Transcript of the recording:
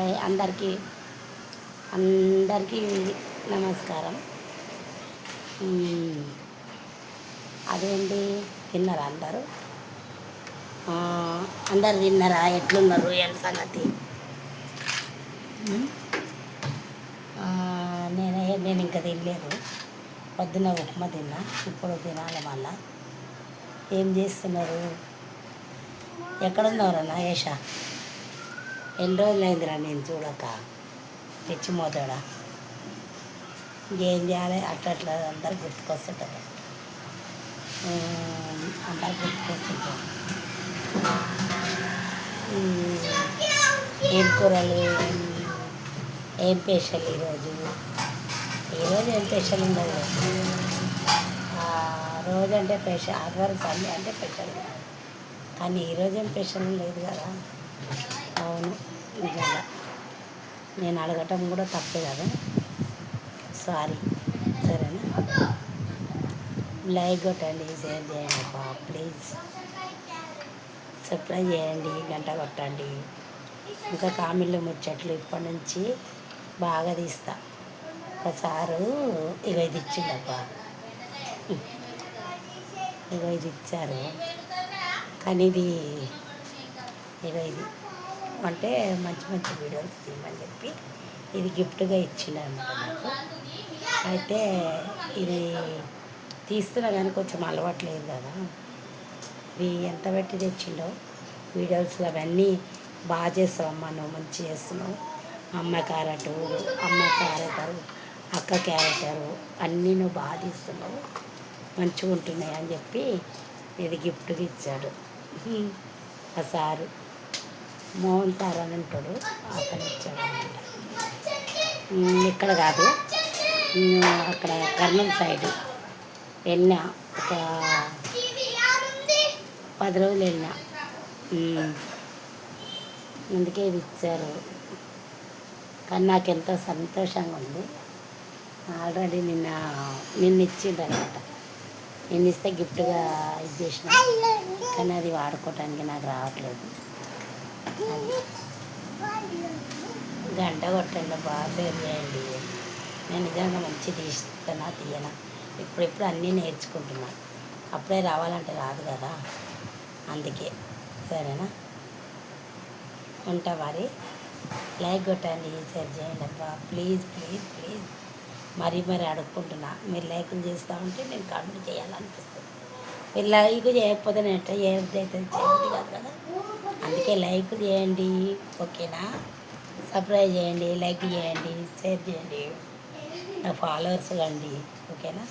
Hi అందరికీ అందరికీ నమస్కారం. అదేంటి తిన్నారా అందరూ? అందరు తిన్నారా? ఎట్లున్నారు? ఏం సంగతి? నేను ఇంకా తినలేదు. పొద్దున్న ఉప్మా తిన్నా, ఇప్పుడు తినాలి మళ్ళా. ఏం చేస్తున్నారు? ఎక్కడున్నారన్నా ఏషా? ఎన్ని రోజులైందిరా నేను చూడక, తెచ్చిమోతాడా? ఇంకేం చేయాలి? అట్లా అందరు గుర్తుకొస్తుంటారు, అందరు గుర్తుకొస్తుంటారు. ఏం కూరలు, ఏం స్పెషల్ ఈరోజు? ఈరోజు ఏం స్పెషల్ ఉండదు. రోజు అంటే స్పెషల్, ఆదివారం సండే అంటే స్పెషల్, కానీ ఈరోజు ఏం స్పెషల్ లేదు కదా. అవును, నిజంగా నేను అడగటం కూడా తప్పే కదా, సారీ. సరేనా? లైక్ కొట్టండి, షేర్ చేయండి అబ్బా ప్లీజ్, సబ్స్క్రైబ్ చేయండి, గంట కొట్టండి. ఇంకా కామిళ్ళు ముచ్చట్లు ఇప్పటి నుంచి బాగా తీస్తా. ఒకసారు ఇక ఇది ఇచ్చిండబ్బా, ఇక ఇది ఇచ్చారు, కానీ ఇది ఇక ఇది అంటే మంచి మంచి వీడియోస్ తీయమని చెప్పి ఇది గిఫ్ట్గా ఇచ్చిండు అనమాట నాకు. అయితే ఇది తీస్తున్నా కానీ కొంచెం అలవాట్లేదు కదా. ఇవి ఎంత పెట్టి తెచ్చిండో వీడియోస్ అవన్నీ బాగా చేస్తావు అమ్మ, నువ్వు మంచి చేస్తున్నావు అమ్మ క్యారెక్టరు, అక్క క్యారెక్టరు అన్నీ నువ్వు బాగా తీస్తున్నావు, మంచిగా ఉంటున్నాయి అని చెప్పి ఇది గిఫ్ట్గా ఇచ్చాడు ఆ సారు. మోహన్ సార్ అని ఉంటాడు, అక్కడ ఇచ్చాడు అనమాట. ఇక్కడ కాదు, అక్కడ కర్నూలు సైడ్ వెళ్ళినా, ఒక 10 రోజులు వెళ్ళినా, అందుకే ఇది ఇచ్చారు. కానీ నాకు ఎంతో సంతోషంగా ఉంది. ఆల్రెడీ నిన్న ఇచ్చిండు అనమాట. నిన్న ఇస్తే గిఫ్ట్గా ఇది చేసిన, కానీ అది వాడుకోవటానికి నాకు రావట్లేదు. గంట కొట్టండి బాగా, షేర్ చేయండి. నేను నిజంగా మంచి తీయనా ఇప్పుడిప్పుడు అన్నీ నేర్చుకుంటున్నా, అప్పుడే రావాలంటే రాదు కదా, అందుకే. సరేనా? ఉంటా మరి. లైక్ కొట్టండి, షేర్ చేయండి అబ్బా ప్లీజ్ ప్లీజ్ ప్లీజ్. మరీ అడుక్కుంటున్నా, మీరు లైకులు చేస్తూ ఉంటే నేను కంటిన్యూ చేయాలనిపిస్తుంది. మీరు లైక్ చేయకపోతే నేను ఎట్లా చేయబుద్ధి అవుతుంది, చేయబుద్ధి కాదు కదా. అందుకే లైక్ చేయండి, ఓకేనా? సబ్స్క్రైబ్ చేయండి, లైక్ చేయండి, షేర్ చేయండి, నా ఫాలోవర్స్ కండి, ఓకేనా?